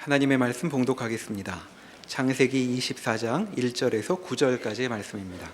하나님의 말씀 봉독하겠습니다. 창세기 24장 1절에서 9절까지의 말씀입니다.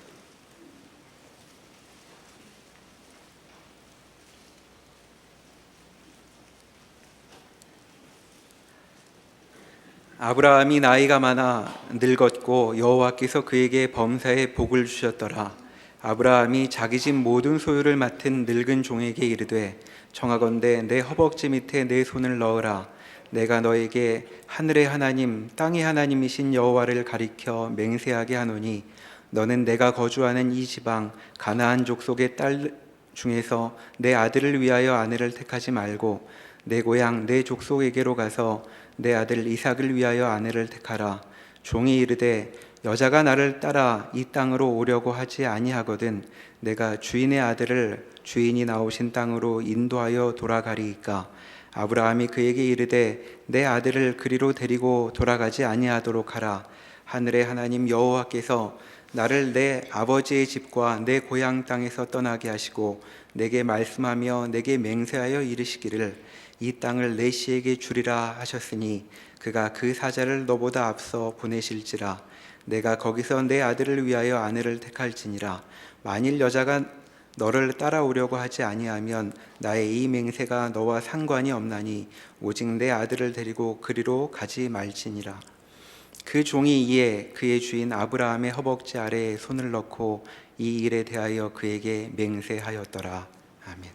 아브라함이 나이가 많아 늙었고 여호와께서 그에게 범사에 복을 주셨더라. 아브라함이 자기 집 모든 소유를 맡은 늙은 종에게 이르되 청하건대 내 허벅지 밑에 내 손을 넣으라. 내가 너에게 하늘의 하나님 땅의 하나님이신 여호와를 가리켜 맹세하게 하노니 너는 내가 거주하는 이 지방 가나안 족속의 딸 중에서 내 아들을 위하여 아내를 택하지 말고 내 고향 내 족속에게로 가서 내 아들 이삭을 위하여 아내를 택하라. 종이 이르되 여자가 나를 따라 이 땅으로 오려고 하지 아니하거든 내가 주인의 아들을 주인이 나오신 땅으로 인도하여 돌아가리이까. 아브라함이 그에게 이르되 내 아들을 그리로 데리고 돌아가지 아니하도록 하라. 하늘의 하나님 여호와께서 나를 내 아버지의 집과 내 고향 땅에서 떠나게 하시고 내게 말씀하며 내게 맹세하여 이르시기를 이 땅을 내 씨에게 주리라 하셨으니 그가 그 사자를 너보다 앞서 보내실지라. 내가 거기서 내 아들을 위하여 아내를 택할지니라. 만일 여자가 너를 따라오려고 하지 아니하면 나의 이 맹세가 너와 상관이 없나니 오직 내 아들을 데리고 그리로 가지 말지니라. 그 종이 이에 그의 주인 아브라함의 허벅지 아래에 손을 넣고 이 일에 대하여 그에게 맹세하였더라. 아멘.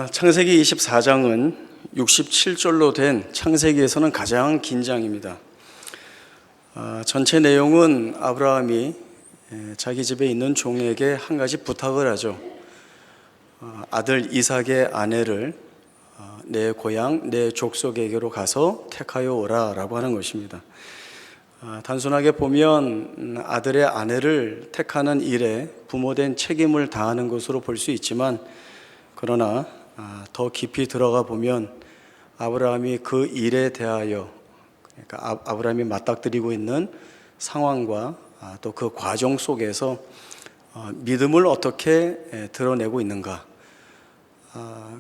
창세기 24장은 67절로 된 창세기에서는 가장 긴 장입니다. 전체 내용은 아브라함이 자기 집에 있는 종에게 한 가지 부탁을 하죠. 아들 이삭의 아내를 내 고향, 내 족속에게로 가서 택하여 오라 라고 하는 것입니다. 단순하게 보면 아들의 아내를 택하는 일에 부모된 책임을 다하는 것으로 볼 수 있지만 그러나 더 깊이 들어가 보면 아브라함이 그 일에 대하여 그러니까 아브라함이 맞닥뜨리고 있는 상황과 또 그 과정 속에서 믿음을 어떻게 드러내고 있는가,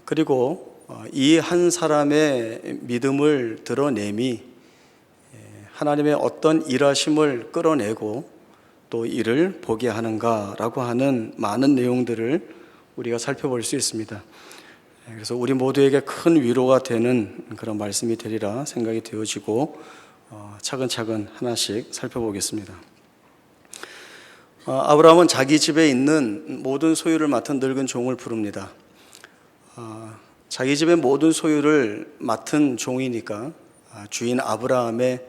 그리고 이 한 사람의 믿음을 드러냄이 하나님의 어떤 일하심을 끌어내고 또 이를 보게 하는가라고 하는 많은 내용들을 우리가 살펴볼 수 있습니다. 그래서 우리 모두에게 큰 위로가 되는 그런 말씀이 되리라 생각이 되어지고 차근차근 하나씩 살펴보겠습니다. 아브라함은 자기 집에 있는 모든 소유를 맡은 늙은 종을 부릅니다. 자기 집의 모든 소유를 맡은 종이니까 주인 아브라함의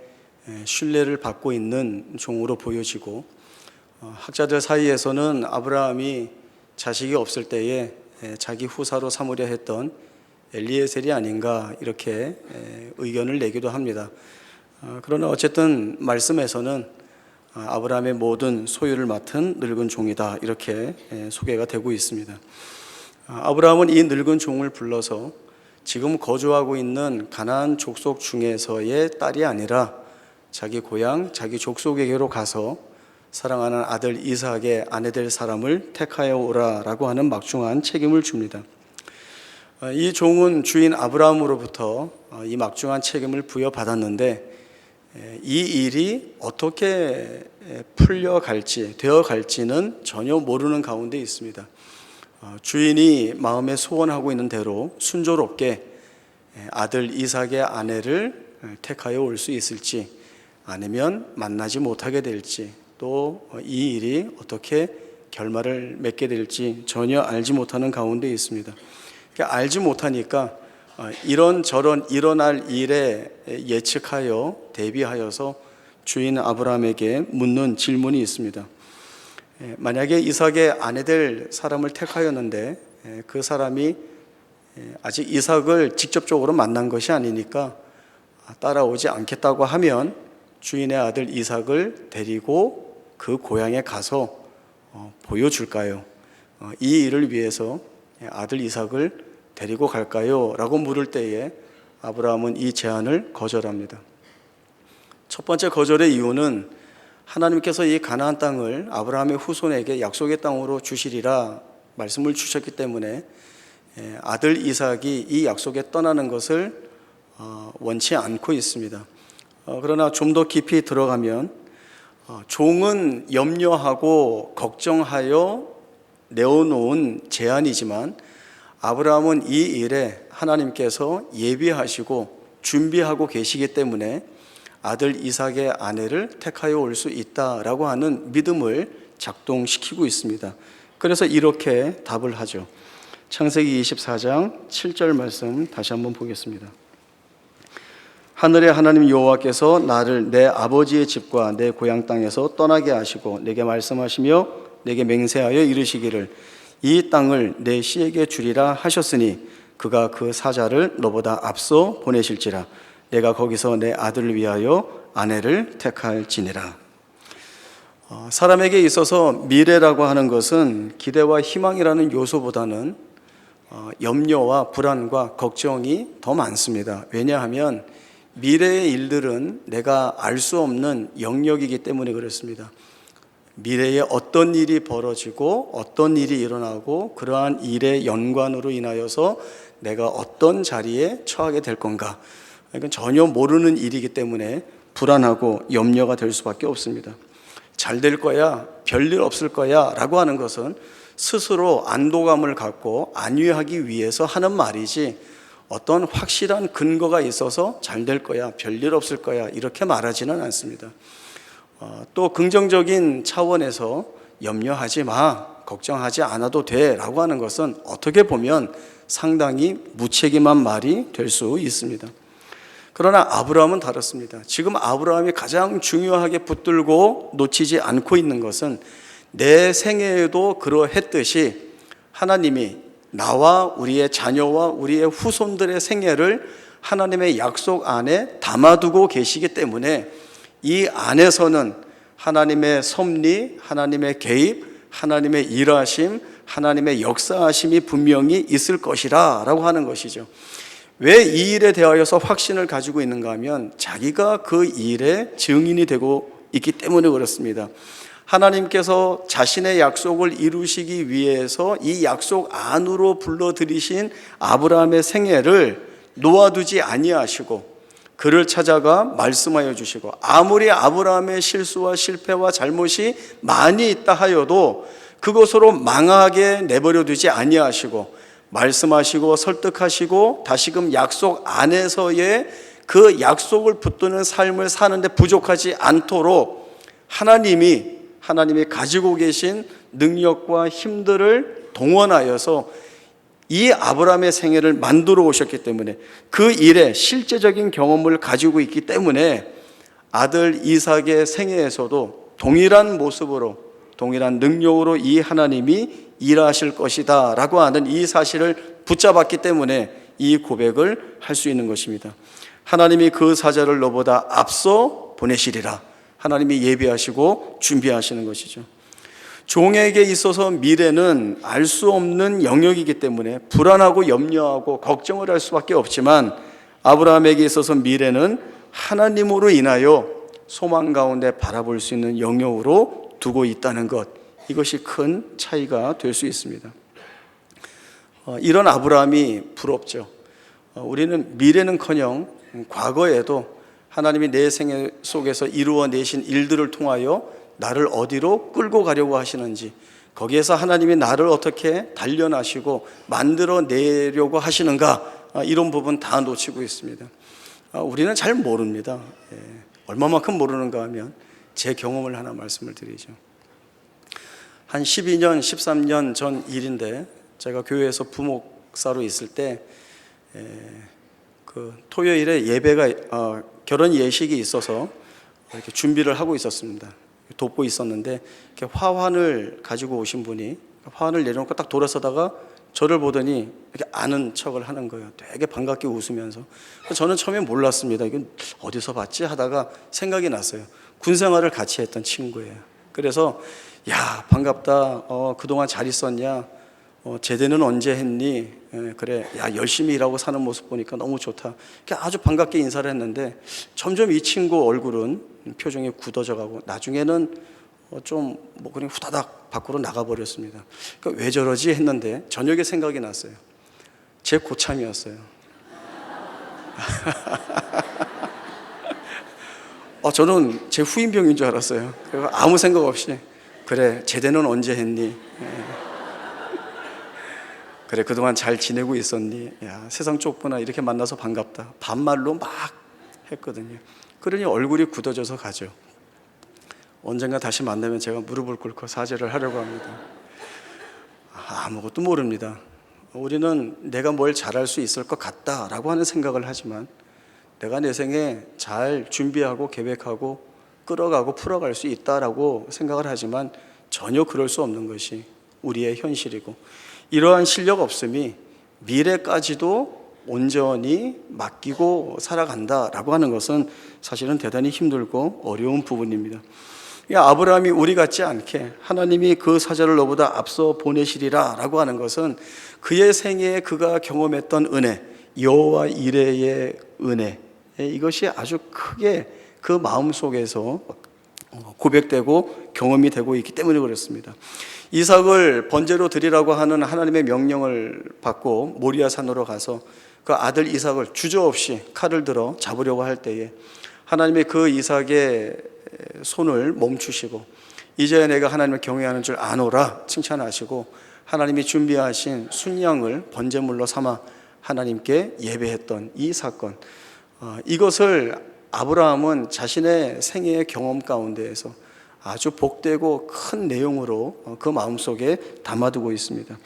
신뢰를 받고 있는 종으로 보여지고, 학자들 사이에서는 아브라함이 자식이 없을 때에 자기 후사로 삼으려 했던 엘리에셀이 아닌가 이렇게 의견을 내기도 합니다. 그러나 어쨌든 말씀에서는 아브라함의 모든 소유를 맡은 늙은 종이다 이렇게 소개가 되고 있습니다. 아브라함은 이 늙은 종을 불러서 지금 거주하고 있는 가나안 족속 중에서의 딸이 아니라 자기 고향, 자기 족속에게로 가서 사랑하는 아들 이삭의 아내 될 사람을 택하여 오라라고 하는 막중한 책임을 줍니다. 이 종은 주인 아브라함으로부터 이 막중한 책임을 부여받았는데 이 일이 어떻게 되어갈지는 전혀 모르는 가운데 있습니다. 주인이 마음에 소원하고 있는 대로 순조롭게 아들 이삭의 아내를 택하여 올 수 있을지 아니면 만나지 못하게 될지 또 이 일이 어떻게 결말을 맺게 될지 전혀 알지 못하는 가운데 있습니다. 알지 못하니까 이런저런 일어날 일에 예측하여 대비하여서 주인 아브라함에게 묻는 질문이 있습니다. 만약에 이삭의 아내 될 사람을 택하였는데 그 사람이 아직 이삭을 직접적으로 만난 것이 아니니까 따라오지 않겠다고 하면 주인의 아들 이삭을 데리고 그 고향에 가서 보여줄까요? 이 일을 위해서 아들 이삭을 데리고 갈까요? 라고 물을 때에 아브라함은 이 제안을 거절합니다. 첫 번째 거절의 이유는 하나님께서 이 가나안 땅을 아브라함의 후손에게 약속의 땅으로 주시리라 말씀을 주셨기 때문에 아들 이삭이 이 약속에 떠나는 것을 원치 않고 있습니다. 그러나 좀 더 깊이 들어가면 종은 염려하고 걱정하여 내어놓은 제안이지만 아브라함은 이 일에 하나님께서 예비하시고 준비하고 계시기 때문에 아들 이삭의 아내를 택하여 올 수 있다라고 하는 믿음을 작동시키고 있습니다. 그래서 이렇게 답을 하죠. 창세기 24장 7절 말씀 다시 한번 보겠습니다. 하늘의 하나님 여호와께서 나를 내 아버지의 집과 내 고향 땅에서 떠나게 하시고 내게 말씀하시며 내게 맹세하여 이르시기를 이 땅을 내 씨에게 주리라 하셨으니 그가 그 사자를 너보다 앞서 보내실지라 내가 거기서 내 아들을 위하여 아내를 택할지니라. 사람에게 있어서 미래라고 하는 것은 기대와 희망이라는 요소보다는 염려와 불안과 걱정이 더 많습니다. 왜냐하면 미래의 일들은 내가 알 수 없는 영역이기 때문에 그렇습니다. 미래에 어떤 일이 벌어지고 어떤 일이 일어나고 그러한 일의 연관으로 인하여서 내가 어떤 자리에 처하게 될 건가, 이건 전혀 모르는 일이기 때문에 불안하고 염려가 될 수밖에 없습니다. 잘 될 거야, 별일 없을 거야 라고 하는 것은 스스로 안도감을 갖고 안위하기 위해서 하는 말이지 어떤 확실한 근거가 있어서 잘 될 거야, 별일 없을 거야 이렇게 말하지는 않습니다. 또 긍정적인 차원에서 염려하지 마, 걱정하지 않아도 돼 라고 하는 것은 어떻게 보면 상당히 무책임한 말이 될 수 있습니다. 그러나 아브라함은 다릅니다. 지금 아브라함이 가장 중요하게 붙들고 놓치지 않고 있는 것은 내 생애에도 그러했듯이 하나님이 나와 우리의 자녀와 우리의 후손들의 생애를 하나님의 약속 안에 담아두고 계시기 때문에 이 안에서는 하나님의 섭리, 하나님의 개입, 하나님의 일하심, 하나님의 역사하심이 분명히 있을 것이라 라고 하는 것이죠. 왜 이 일에 대하여서 확신을 가지고 있는가 하면 자기가 그 일의 증인이 되고 있기 때문에 그렇습니다. 하나님께서 자신의 약속을 이루시기 위해서 이 약속 안으로 불러들이신 아브라함의 생애를 놓아두지 아니하시고 그를 찾아가 말씀하여 주시고 아무리 아브라함의 실수와 실패와 잘못이 많이 있다 하여도 그것으로 망하게 내버려 두지 아니하시고 말씀하시고 설득하시고 다시금 약속 안에서의 그 약속을 붙드는 삶을 사는데 부족하지 않도록 하나님이 가지고 계신 능력과 힘들을 동원하여서 이 아브라함의 생애를 만들어 오셨기 때문에 그 일에 실제적인 경험을 가지고 있기 때문에 아들 이삭의 생애에서도 동일한 모습으로 동일한 능력으로 이 하나님이 일하실 것이다 라고 하는 이 사실을 붙잡았기 때문에 이 고백을 할 수 있는 것입니다. 하나님이 그 사자를 너보다 앞서 보내시리라. 하나님이 예비하시고 준비하시는 것이죠. 종에게 있어서 미래는 알 수 없는 영역이기 때문에 불안하고 염려하고 걱정을 할 수밖에 없지만 아브라함에게 있어서 미래는 하나님으로 인하여 소망 가운데 바라볼 수 있는 영역으로 두고 있다는 것, 이것이 큰 차이가 될 수 있습니다. 이런 아브라함이 부럽죠. 우리는 미래는커녕 과거에도 하나님이 내 생애 속에서 이루어내신 일들을 통하여 나를 어디로 끌고 가려고 하시는지, 거기에서 하나님이 나를 어떻게 단련하시고 만들어내려고 하시는가, 이런 부분 다 놓치고 있습니다. 우리는 잘 모릅니다. 얼마만큼 모르는가 하면 제 경험을 하나 말씀을 드리죠. 한 12년, 13년 전 일인데 제가 교회에서 부목사로 있을 때 그 토요일에 예배가 결혼 예식이 있어서 이렇게 준비를 하고 있었습니다. 돕고 있었는데 이렇게 화환을 가지고 오신 분이 화환을 내려놓고 딱 돌아서다가 저를 보더니 이렇게 아는 척을 하는 거예요. 되게 반갑게 웃으면서. 저는 처음에 몰랐습니다. 이건 어디서 봤지 하다가 생각이 났어요. 군생활을 같이 했던 친구예요. 그래서 야, 반갑다. 그동안 잘 있었냐? 제대는 언제 했니? 그래, 야, 열심히 일하고 사는 모습 보니까 너무 좋다. 아주 반갑게 인사를 했는데 점점 이 친구 얼굴은 표정이 굳어져 가고 나중에는 좀 그냥 후다닥 밖으로 나가버렸습니다. 그러니까 왜 저러지 했는데 저녁에 생각이 났어요. 제 고참이었어요. 저는 제 후임병인 줄 알았어요. 그래서 아무 생각 없이 그래, 제대는 언제 했니? 그래, 그동안 잘 지내고 있었니? 야, 세상 좁구나. 이렇게 만나서 반갑다. 반말로 막 했거든요. 그러니 얼굴이 굳어져서 가죠. 언젠가 다시 만나면 제가 무릎을 꿇고 사죄를 하려고 합니다. 아무것도 모릅니다. 우리는 내가 뭘 잘할 수 있을 것 같다라고 하는 생각을 하지만 내가 내 생에 잘 준비하고 계획하고 끌어가고 풀어갈 수 있다라고 생각을 하지만 전혀 그럴 수 없는 것이 우리의 현실이고, 이러한 실력 없음이 미래까지도 온전히 맡기고 살아간다라고 하는 것은 사실은 대단히 힘들고 어려운 부분입니다. 아브라함이 우리 같지 않게 하나님이 그 사자를 너보다 앞서 보내시리라 라고 하는 것은 그의 생애에 그가 경험했던 은혜, 여호와 이레의 은혜, 이것이 아주 크게 그 마음속에서 고백되고 경험이 되고 있기 때문에 그렇습니다. 이삭을 번제로 드리라고 하는 하나님의 명령을 받고 모리아 산으로 가서 그 아들 이삭을 주저없이 칼을 들어 잡으려고 할 때에 하나님의 그 이삭의 손을 멈추시고 이제 내가 하나님을 경외하는 줄 아노라 칭찬하시고 하나님이 준비하신 순양을 번제물로 삼아 하나님께 예배했던 이 사건, 이것을 아브라함은 자신의 생애의 경험 가운데에서 아주 복되고 큰 내용으로 그 마음속에 담아두고 있습니다.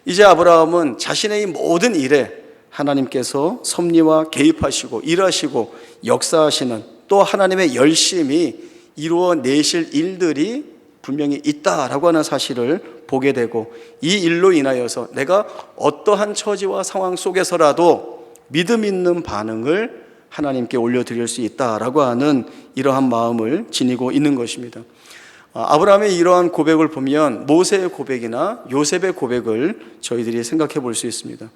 이제 아브라함은 자신의 이 모든 일에 하나님께서 섭리와 개입하시고 일하시고 역사하시는, 또 하나님의 열심히 이루어내실 일들이 분명히 있다라고 하는 사실을 보게 되고, 이 일로 인하여서 내가 어떠한 처지와 상황 속에서라도 믿음 있는 반응을 하나님께 올려드릴 수 있다라고 하는 이러한 마음을 지니고 있는 것입니다. 아브라함의 이러한 고백을 보면 모세의 고백이나 요셉의 고백을 저희들이 생각해 볼 수 있습니다.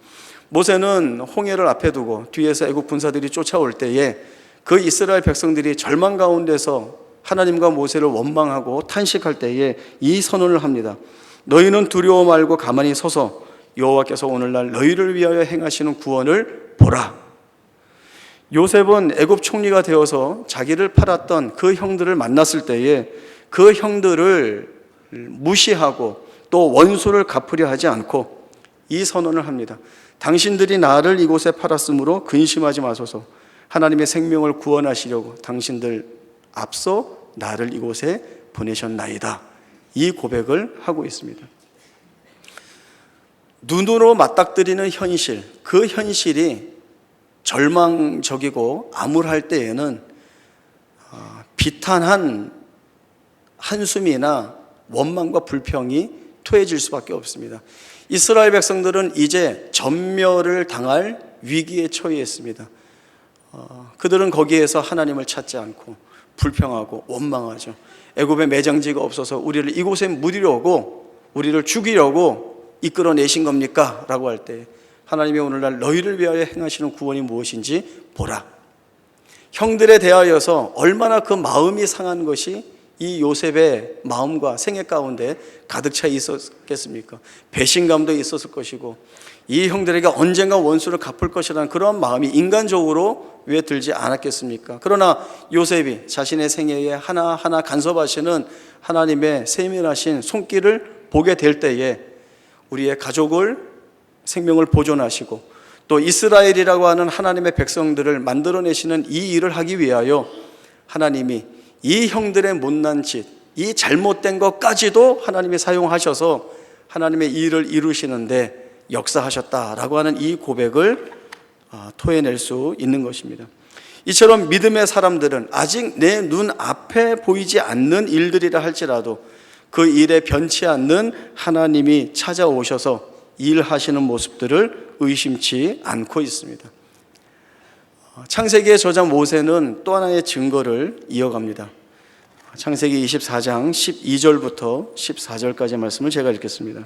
모세는 홍해를 앞에 두고 뒤에서 애국 군사들이 쫓아올 때에 그 이스라엘 백성들이 절망 가운데서 하나님과 모세를 원망하고 탄식할 때에 이 선언을 합니다. 너희는 두려워 말고 가만히 서서 여호와께서 오늘날 너희를 위하여 행하시는 구원을 보라. 요셉은 애굽 총리가 되어서 자기를 팔았던 그 형들을 만났을 때에 그 형들을 무시하고 또 원수를 갚으려 하지 않고 이 선언을 합니다. 당신들이 나를 이곳에 팔았으므로 근심하지 마소서. 하나님의 생명을 구원하시려고 당신들 앞서 나를 이곳에 보내셨나이다. 이 고백을 하고 있습니다. 눈으로 맞닥뜨리는 현실, 그 현실이 절망적이고 암울할 때에는 비탄한 한숨이나 원망과 불평이 토해질 수밖에 없습니다. 이스라엘 백성들은 이제 전멸을 당할 위기에 처해 있습니다. 그들은 거기에서 하나님을 찾지 않고 불평하고 원망하죠. 애굽에 매장지가 없어서 우리를 이곳에 묻이려고, 우리를 죽이려고 이끌어내신 겁니까? 라고 할 때 하나님이 오늘날 너희를 위하여 행하시는 구원이 무엇인지 보라. 형들에 대하여서 얼마나 그 마음이 상한 것이 이 요셉의 마음과 생애 가운데 가득 차 있었겠습니까? 배신감도 있었을 것이고 이 형들에게 언젠가 원수를 갚을 것이라는 그런 마음이 인간적으로 왜 들지 않았겠습니까? 그러나 요셉이 자신의 생애에 하나하나 간섭하시는 하나님의 세밀하신 손길을 보게 될 때에 우리의 가족을 생명을 보존하시고 또 이스라엘이라고 하는 하나님의 백성들을 만들어내시는 이 일을 하기 위하여 하나님이 이 형들의 못난 짓, 이 잘못된 것까지도 하나님이 사용하셔서 하나님의 일을 이루시는데 역사하셨다라고 하는 이 고백을 토해낼 수 있는 것입니다. 이처럼 믿음의 사람들은 아직 내 눈 앞에 보이지 않는 일들이라 할지라도 그 일에 변치 않는 하나님이 찾아오셔서 일하시는 모습들을 의심치 않고 있습니다. 창세기의 저자 모세는 또 하나의 증거를 이어갑니다. 창세기 24장 12절부터 14절까지의 말씀을 제가 읽겠습니다.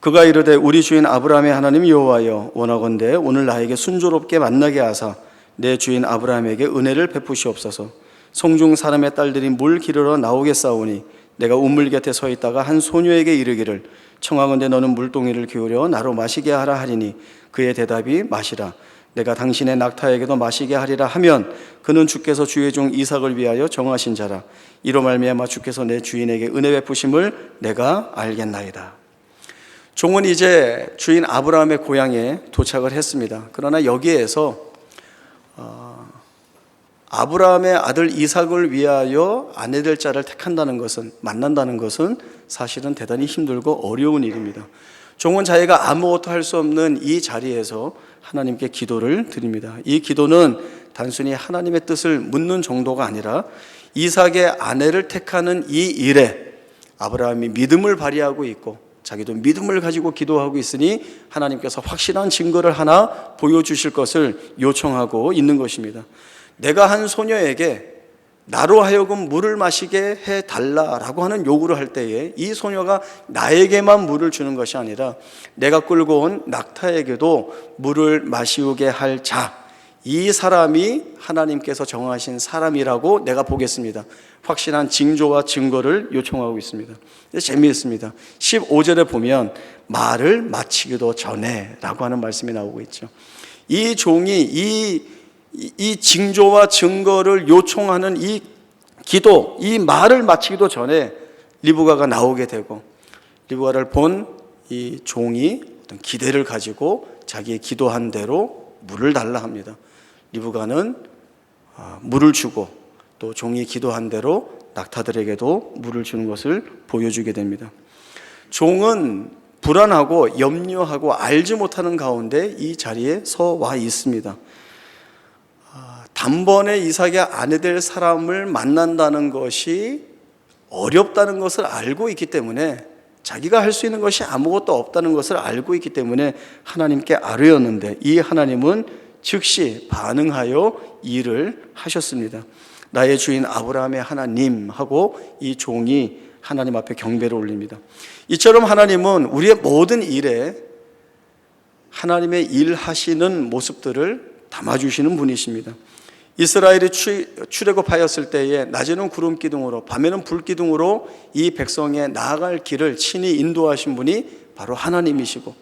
그가 이르되 우리 주인 아브라함의 하나님 여호와여, 원하건대 오늘 나에게 순조롭게 만나게 하사 내 주인 아브라함에게 은혜를 베푸시옵소서. 성중 사람의 딸들이 물 기르러 나오겠사오니 내가 우물 곁에 서 있다가 한 소녀에게 이르기를 청하건대 너는 물동이를 기울여 나로 마시게 하라 하리니 그의 대답이 마시라. 내가 당신의 낙타에게도 마시게 하리라 하면 그는 주께서 주의 종 이삭을 위하여 정하신 자라. 이로 말미암아 주께서 내 주인에게 은혜 베푸심을 내가 알겠나이다. 종은 이제 주인 아브라함의 고향에 도착을 했습니다. 그러나 여기에서 아브라함의 아들 이삭을 위하여 아내 될 자를 택한다는 것은, 만난다는 것은 사실은 대단히 힘들고 어려운 일입니다. 종은 자기가 아무것도 할 수 없는 이 자리에서 하나님께 기도를 드립니다. 이 기도는 단순히 하나님의 뜻을 묻는 정도가 아니라 이삭의 아내를 택하는 이 일에 아브라함이 믿음을 발휘하고 있고 자기도 믿음을 가지고 기도하고 있으니 하나님께서 확실한 증거를 하나 보여주실 것을 요청하고 있는 것입니다. 내가 한 소녀에게 나로 하여금 물을 마시게 해달라라고 하는 요구를 할 때에 이 소녀가 나에게만 물을 주는 것이 아니라 내가 끌고 온 낙타에게도 물을 마시우게 할 자, 이 사람이 하나님께서 정하신 사람이라고 내가 보겠습니다. 확실한 징조와 증거를 요청하고 있습니다. 재미있습니다. 15절에 보면 말을 마치기도 전에 라고 하는 말씀이 나오고 있죠. 이 종이 이 징조와 증거를 요청하는 이 기도, 이 말을 마치기도 전에 리브가가 나오게 되고 리브가를 본 이 종이 어떤 기대를 가지고 자기의 기도한 대로 물을 달라 합니다. 리브가는 물을 주고 또 종이 기도한 대로 낙타들에게도 물을 주는 것을 보여주게 됩니다. 종은 불안하고 염려하고 알지 못하는 가운데 이 자리에 서 와 있습니다. 단번에 이삭의 아내 될 사람을 만난다는 것이 어렵다는 것을 알고 있기 때문에 자기가 할 수 있는 것이 아무것도 없다는 것을 알고 있기 때문에 하나님께 아뢰었는데 이 하나님은 즉시 반응하여 일을 하셨습니다. 나의 주인 아브라함의 하나님 하고 이 종이 하나님 앞에 경배를 올립니다. 이처럼 하나님은 우리의 모든 일에 하나님의 일하시는 모습들을 담아주시는 분이십니다. 이스라엘이 출애굽하였을 때에 낮에는 구름 기둥으로 밤에는 불 기둥으로 이 백성의 나아갈 길을 친히 인도하신 분이 바로 하나님이시고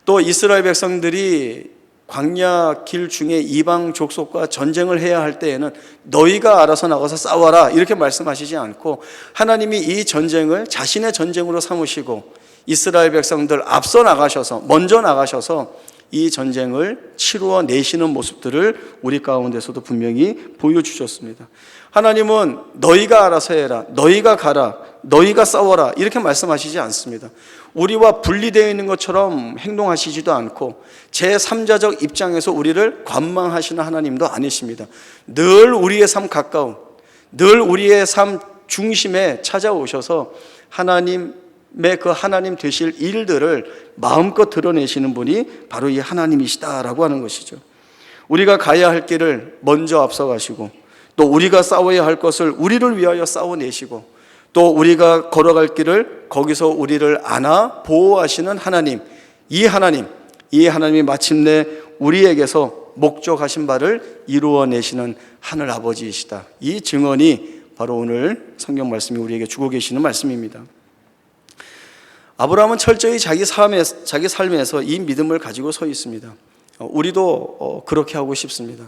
또 이스라엘 백성들이 광야 길 중에 이방 족속과 전쟁을 해야 할 때에는 너희가 알아서 나가서 싸워라 이렇게 말씀하시지 않고 하나님이 이 전쟁을 자신의 전쟁으로 삼으시고 이스라엘 백성들 앞서 나가셔서 먼저 나가셔서 이 전쟁을 치루어 내시는 모습들을 우리 가운데서도 분명히 보여주셨습니다. 하나님은 너희가 알아서 해라, 너희가 가라, 너희가 싸워라 이렇게 말씀하시지 않습니다. 우리와 분리되어 있는 것처럼 행동하시지도 않고 제3자적 입장에서 우리를 관망하시는 하나님도 아니십니다. 늘 우리의 삶 가까운, 늘 우리의 삶 중심에 찾아오셔서 하나님의 그 하나님 되실 일들을 마음껏 드러내시는 분이 바로 이 하나님이시다라고 하는 것이죠. 우리가 가야 할 길을 먼저 앞서가시고 또 우리가 싸워야 할 것을 우리를 위하여 싸워내시고 또 우리가 걸어갈 길을 거기서 우리를 안아 보호하시는 하나님, 이 하나님이 마침내 우리에게서 목적하신 바를 이루어내시는 하늘 아버지이시다. 이 증언이 바로 오늘 성경 말씀이 우리에게 주고 계시는 말씀입니다. 아브라함은 철저히 자기 삶에서 이 믿음을 가지고 서 있습니다. 우리도 그렇게 하고 싶습니다.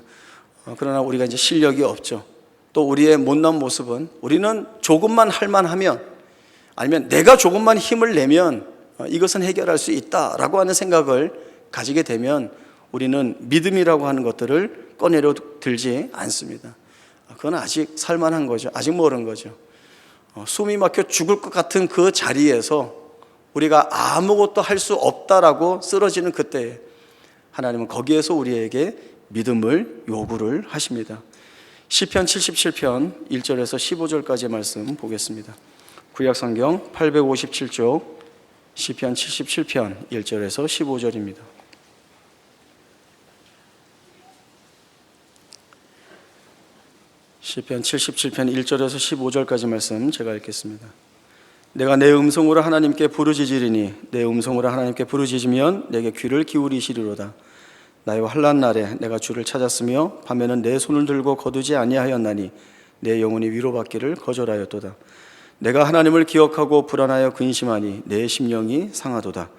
그러나 우리가 이제 실력이 없죠. 또 우리의 못난 모습은 우리는 조금만 할 만하면 아니면 내가 조금만 힘을 내면 이것은 해결할 수 있다라고 하는 생각을 가지게 되면 우리는 믿음이라고 하는 것들을 꺼내려 들지 않습니다. 그건 아직 살만한 거죠. 아직 모르는 거죠. 숨이 막혀 죽을 것 같은 그 자리에서 우리가 아무것도 할 수 없다라고 쓰러지는 그때에 하나님은 거기에서 우리에게 믿음을 요구를 하십니다. 시편 77편 1절에서 15절까지의 말씀 보겠습니다. 구약성경 857쪽 시편 77편 1절에서 15절입니다. 시편 77편 1절에서 15절까지 말씀 제가 읽겠습니다. 내가 내 음성으로 하나님께 부르짖으리니 내 음성으로 하나님께 부르짖으면 내게 귀를 기울이시리로다. 나의 환난 날에 내가 주를 찾았으며 밤에는 내 손을 들고 거두지 아니하였나니 내 영혼이 위로받기를 거절하였도다. 내가 하나님을 기억하고 불안하여 근심하니 내 심령이 상하도다.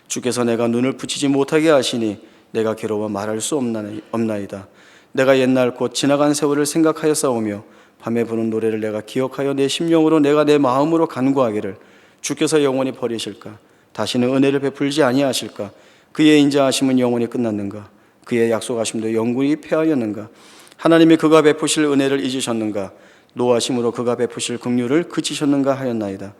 주께서 내가 눈을 붙이지 못하게 하시니 내가 괴로워 말할 수 없나이다. 내가 옛날 곧 지나간 세월을 생각하여 싸우며 밤에 부는 노래를 내가 기억하여 내 심령으로 내가 내 마음으로 간구하기를 주께서 영원히 버리실까? 다시는 은혜를 베풀지 아니하실까? 그의 인자하심은 영원히 끝났는가? 그의 약속하심도 영원히 패하였는가? 하나님이 그가 베푸실 은혜를 잊으셨는가? 노하심으로 그가 베푸실 긍휼을 그치셨는가 하였나이다.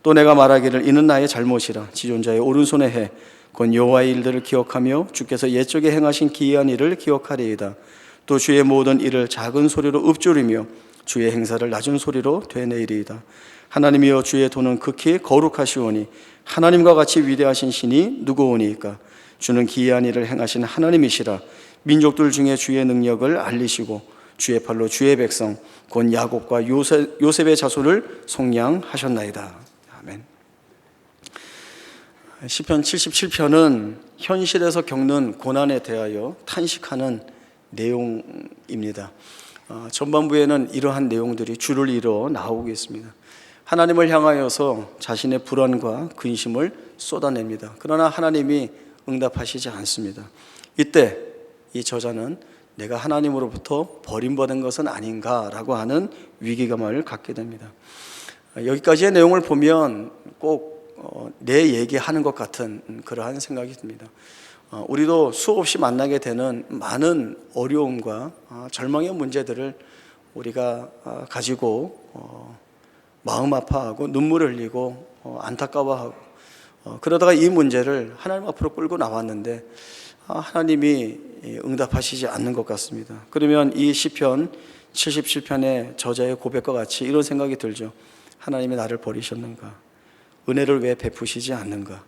또 내가 말하기를 이는 나의 잘못이라. 지존자의 오른손에 해 곧 여호와의 일들을 기억하며 주께서 옛적에 행하신 기이한 일을 기억하리이다. 또 주의 모든 일을 작은 소리로 읊조리며 주의 행사를 낮은 소리로 되뇌이리이다. 하나님이여 주의 도는 극히 거룩하시오니 하나님과 같이 위대하신 신이 누구오니이까? 주는 기이한 일을 행하신 하나님이시라. 민족들 중에 주의 능력을 알리시고 주의 팔로 주의 백성 곧 야곱과 요셉의 자손을 속량하셨나이다. 아멘. 시편 77편은 현실에서 겪는 고난에 대하여 탄식하는 내용입니다. 전반부에는 이러한 내용들이 줄을 이루어 나오고 있습니다. 하나님을 향하여서 자신의 불안과 근심을 쏟아냅니다. 그러나 하나님이 응답하시지 않습니다. 이때 이 저자는 내가 하나님으로부터 버림받은 것은 아닌가라고 하는 위기감을 갖게 됩니다. 여기까지의 내용을 보면 꼭 내 얘기하는 것 같은 그러한 생각이 듭니다. 우리도 수없이 만나게 되는 많은 어려움과 절망의 문제들을 우리가 가지고 마음 아파하고 눈물을 흘리고 안타까워하고 그러다가 이 문제를 하나님 앞으로 끌고 나왔는데 하나님이 응답하시지 않는 것 같습니다. 그러면 이 시편 77편의 저자의 고백과 같이 이런 생각이 들죠. 하나님이 나를 버리셨는가? 은혜를 왜 베푸시지 않는가?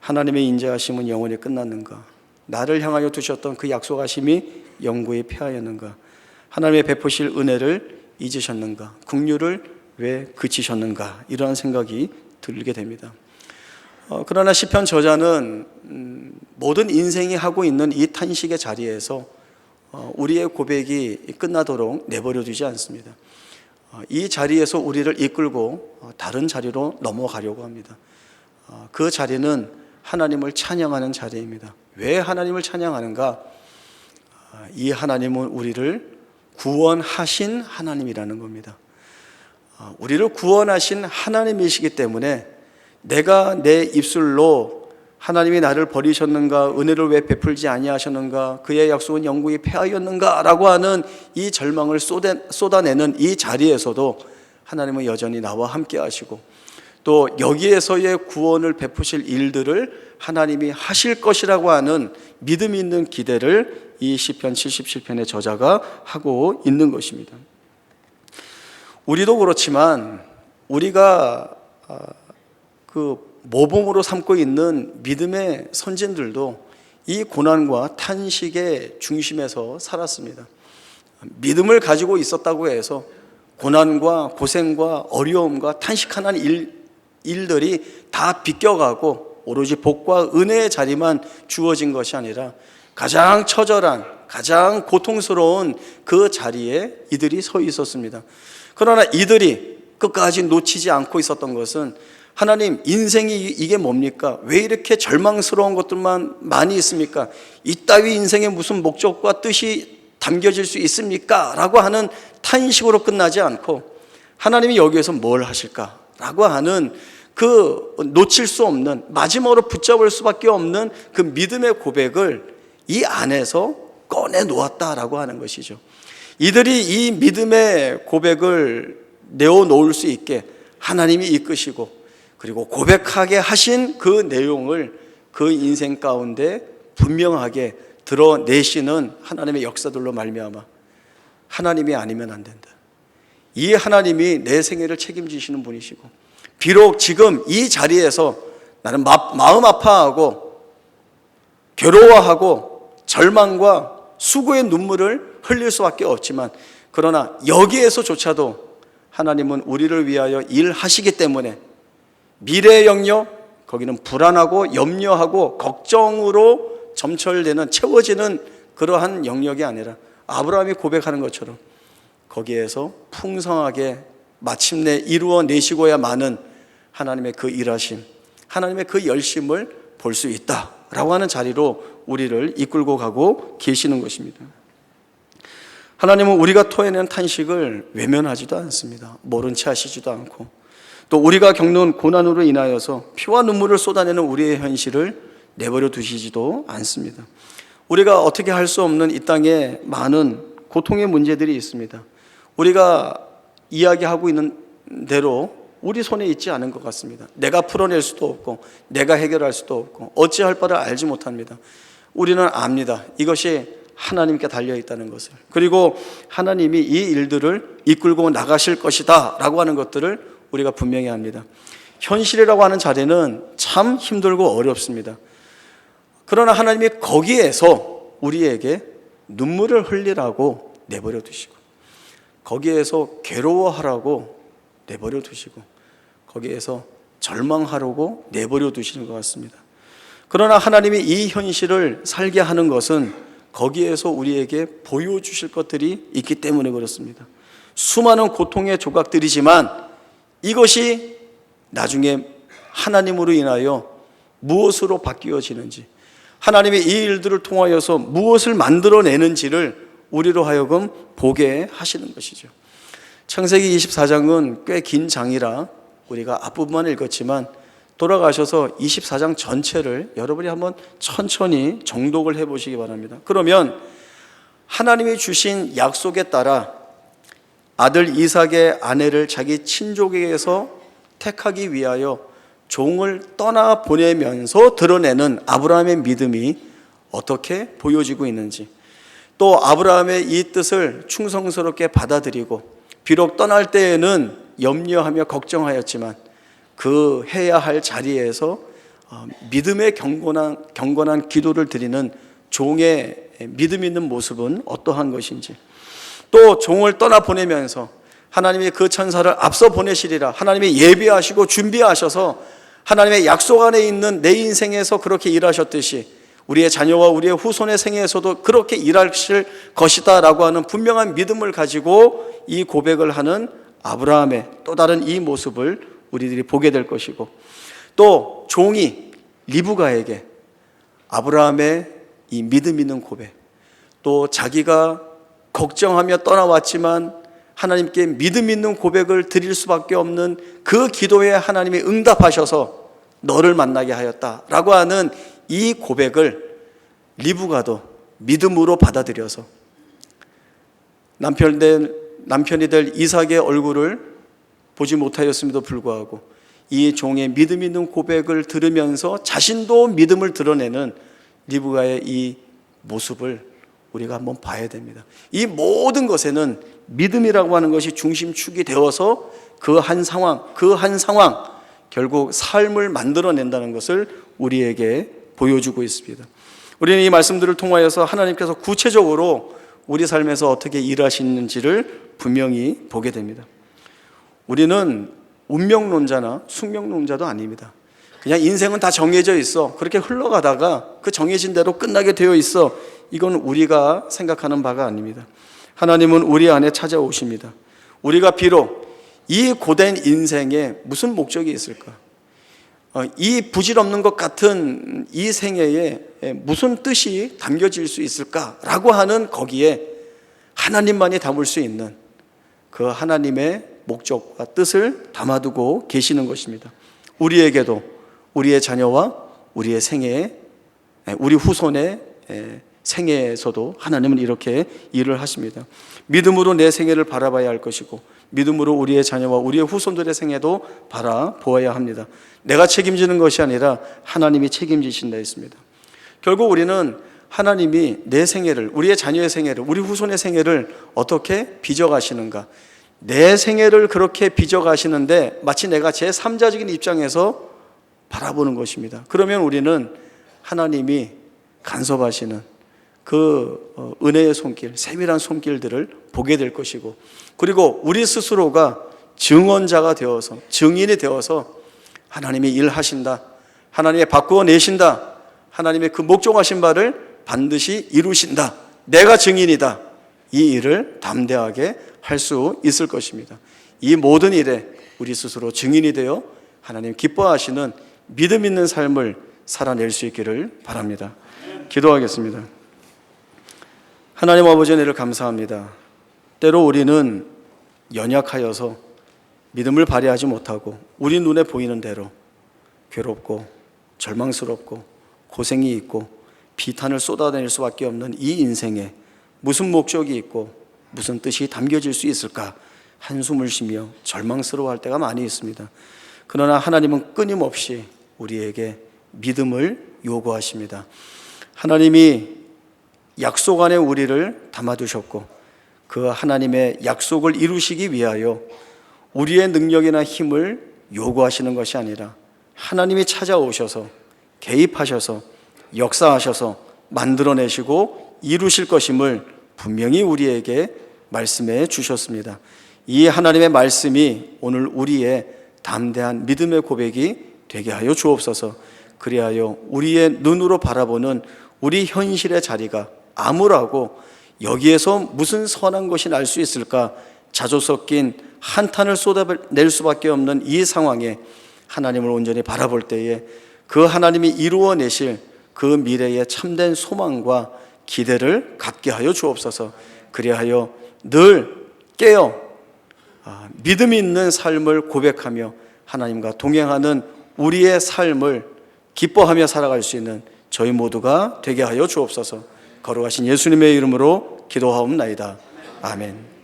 하나님의 인자하심은 영원히 끝났는가? 나를 향하여 두셨던 그 약속하심이 영구히 폐하였는가? 하나님의 베푸실 은혜를 잊으셨는가? 긍휼을 왜 그치셨는가? 이러한 생각이 들게 됩니다. 그러나 시편 저자는 모든 인생이 하고 있는 이 탄식의 자리에서 우리의 고백이 끝나도록 내버려 두지 않습니다. 이 자리에서 우리를 이끌고 다른 자리로 넘어가려고 합니다. 그 자리는 하나님을 찬양하는 자리입니다. 왜 하나님을 찬양하는가? 이 하나님은 우리를 구원하신 하나님이라는 겁니다. 우리를 구원하신 하나님이시기 때문에 내가 내 입술로 하나님이 나를 버리셨는가? 은혜를 왜 베풀지 아니하셨는가? 그의 약속은 영구히 폐하였는가? 라고 하는 이 절망을 쏟아내는 이 자리에서도 하나님은 여전히 나와 함께 하시고 또 여기에서의 구원을 베푸실 일들을 하나님이 하실 것이라고 하는 믿음 있는 기대를 이 시편 77편의 저자가 하고 있는 것입니다. 우리도 그렇지만 우리가 그 모범으로 삼고 있는 믿음의 선진들도 이 고난과 탄식의 중심에서 살았습니다. 믿음을 가지고 있었다고 해서 고난과 고생과 어려움과 탄식하는 일들이 다 비껴가고 오로지 복과 은혜의 자리만 주어진 것이 아니라 가장 처절한, 가장 고통스러운 그 자리에 이들이 서 있었습니다. 그러나 이들이 끝까지 놓치지 않고 있었던 것은 하나님, 인생이 이게 뭡니까? 왜 이렇게 절망스러운 것들만 많이 있습니까? 이따위 인생에 무슨 목적과 뜻이 담겨질 수 있습니까? 라고 하는 탄식으로 끝나지 않고 하나님이 여기에서 뭘 하실까? 라고 하는 그 놓칠 수 없는, 마지막으로 붙잡을 수밖에 없는 그 믿음의 고백을 이 안에서 꺼내 놓았다라고 하는 것이죠. 이들이 이 믿음의 고백을 내어놓을 수 있게 하나님이 이끄시고 그리고 고백하게 하신 그 내용을 그 인생 가운데 분명하게 드러내시는 하나님의 역사들로 말미암아 하나님이 아니면 안 된다. 이 하나님이 내 생애를 책임지시는 분이시고 비록 지금 이 자리에서 나는 마음 아파하고 괴로워하고 절망과 수고의 눈물을 흘릴 수밖에 없지만 그러나 여기에서조차도 하나님은 우리를 위하여 일하시기 때문에 미래의 영역, 거기는 불안하고 염려하고 걱정으로 점철되는, 채워지는 그러한 영역이 아니라 아브라함이 고백하는 것처럼 거기에서 풍성하게 마침내 이루어내시고야 마는 하나님의 그 일하심, 하나님의 그 열심을 볼 수 있다라고 하는 자리로 우리를 이끌고 가고 계시는 것입니다. 하나님은 우리가 토해내는 탄식을 외면하지도 않습니다. 모른 채 하시지도 않고, 또 우리가 겪는 고난으로 인하여서 피와 눈물을 쏟아내는 우리의 현실을 내버려 두시지도 않습니다. 우리가 어떻게 할 수 없는 이 땅에 많은 고통의 문제들이 있습니다. 우리가 이야기하고 있는 대로 우리 손에 있지 않은 것 같습니다. 내가 풀어낼 수도 없고 내가 해결할 수도 없고 어찌할 바를 알지 못합니다. 우리는 압니다. 이것이 하나님께 달려있다는 것을, 그리고 하나님이 이 일들을 이끌고 나가실 것이다 라고 하는 것들을 우리가 분명히 합니다. 현실이라고 하는 자리는 참 힘들고 어렵습니다. 그러나 하나님이 거기에서 우리에게 눈물을 흘리라고 내버려 두시고, 거기에서 괴로워하라고 내버려 두시고, 거기에서 절망하라고 내버려 두시는 것 같습니다. 그러나 하나님이 이 현실을 살게 하는 것은 거기에서 우리에게 보여주실 것들이 있기 때문에 그렇습니다. 수많은 고통의 조각들이지만 이것이 나중에 하나님으로 인하여 무엇으로 바뀌어지는지, 하나님이 이 일들을 통하여서 무엇을 만들어내는지를 우리로 하여금 보게 하시는 것이죠. 창세기 24장은 꽤 긴 장이라 우리가 앞부분만 읽었지만 돌아가셔서 24장 전체를 여러분이 한번 천천히 정독을 해보시기 바랍니다. 그러면 하나님이 주신 약속에 따라 아들 이삭의 아내를 자기 친족에게서 택하기 위하여 종을 떠나 보내면서 드러내는 아브라함의 믿음이 어떻게 보여지고 있는지, 또 아브라함의 이 뜻을 충성스럽게 받아들이고 비록 떠날 때에는 염려하며 걱정하였지만 그 해야 할 자리에서 믿음의 경건한 기도를 드리는 종의 믿음 있는 모습은 어떠한 것인지, 또 종을 떠나 보내면서 하나님이 그 천사를 앞서 보내시리라 하나님이 예비하시고 준비하셔서 하나님의 약속 안에 있는 내 인생에서 그렇게 일하셨듯이 우리의 자녀와 우리의 후손의 생애에서도 그렇게 일하실 것이다 라고 하는 분명한 믿음을 가지고 이 고백을 하는 아브라함의 또 다른 이 모습을 우리들이 보게 될 것이고, 또 종이 리브가에게 아브라함의 이 믿음 있는 고백, 또 자기가 걱정하며 떠나왔지만 하나님께 믿음 있는 고백을 드릴 수밖에 없는 그 기도에 하나님이 응답하셔서 너를 만나게 하였다라고 하는 이 고백을 리브가도 믿음으로 받아들여서 남편이 될 이삭의 얼굴을 보지 못하였음에도 불구하고 이 종의 믿음 있는 고백을 들으면서 자신도 믿음을 드러내는 리브가의 이 모습을 우리가 한번 봐야 됩니다. 이 모든 것에는 믿음이라고 하는 것이 중심축이 되어서 그 한 상황 결국 삶을 만들어낸다는 것을 우리에게 보여주고 있습니다. 우리는 이 말씀들을 통하여서 하나님께서 구체적으로 우리 삶에서 어떻게 일하시는지를 분명히 보게 됩니다. 우리는 운명론자나 숙명론자도 아닙니다. 그냥 인생은 다 정해져 있어, 그렇게 흘러가다가 그 정해진 대로 끝나게 되어 있어, 이건 우리가 생각하는 바가 아닙니다. 하나님은 우리 안에 찾아오십니다. 우리가 비록 이 고된 인생에 무슨 목적이 있을까, 이 부질없는 것 같은 이 생애에 무슨 뜻이 담겨질 수 있을까라고 하는 거기에 하나님만이 담을 수 있는 그 하나님의 목적과 뜻을 담아두고 계시는 것입니다. 우리에게도 우리의 자녀와 우리의 생애에, 우리 후손의 생애에서도 하나님은 이렇게 일을 하십니다. 믿음으로 내 생애를 바라봐야 할 것이고 믿음으로 우리의 자녀와 우리의 후손들의 생애도 바라보아야 합니다. 내가 책임지는 것이 아니라 하나님이 책임지신다 했습니다. 결국 우리는 하나님이 내 생애를, 우리의 자녀의 생애를, 우리 후손의 생애를 어떻게 빚어가시는가, 내 생애를 그렇게 빚어가시는데 마치 내가 제3자적인 입장에서 바라보는 것입니다. 그러면 우리는 하나님이 간섭하시는 그 은혜의 손길, 세밀한 손길들을 보게 될 것이고, 그리고 우리 스스로가 증언자가 되어서, 증인이 되어서 하나님이 일하신다, 하나님이 바꾸어내신다, 하나님의 그 목적하신 바를 반드시 이루신다, 내가 증인이다, 이 일을 담대하게 할 수 있을 것입니다. 이 모든 일에 우리 스스로 증인이 되어 하나님 기뻐하시는 믿음 있는 삶을 살아낼 수 있기를 바랍니다. 기도하겠습니다. 하나님 아버지 은혜를 감사합니다. 때로 우리는 연약하여서 믿음을 발휘하지 못하고 우리 눈에 보이는 대로 괴롭고 절망스럽고 고생이 있고 비탄을 쏟아낼 수밖에 없는 이 인생에 무슨 목적이 있고 무슨 뜻이 담겨질 수 있을까 한숨을 쉬며 절망스러워할 때가 많이 있습니다. 그러나 하나님은 끊임없이 우리에게 믿음을 요구하십니다. 하나님이 약속 안에 우리를 담아두셨고 그 하나님의 약속을 이루시기 위하여 우리의 능력이나 힘을 요구하시는 것이 아니라 하나님이 찾아오셔서 개입하셔서 역사하셔서 만들어내시고 이루실 것임을 분명히 우리에게 말씀해 주셨습니다. 이 하나님의 말씀이 오늘 우리의 담대한 믿음의 고백이 되게 하여 주옵소서. 그리하여 우리의 눈으로 바라보는 우리 현실의 자리가 암울하고 여기에서 무슨 선한 것이 날 수 있을까 자조 섞인 한탄을 쏟아낼 수밖에 없는 이 상황에 하나님을 온전히 바라볼 때에 그 하나님이 이루어내실 그 미래의 참된 소망과 기대를 갖게 하여 주옵소서. 그리하여 늘 깨어 믿음 있는 삶을 고백하며 하나님과 동행하는 우리의 삶을 기뻐하며 살아갈 수 있는 저희 모두가 되게 하여 주옵소서. 거룩하신 예수님의 이름으로 기도하옵나이다. 아멘.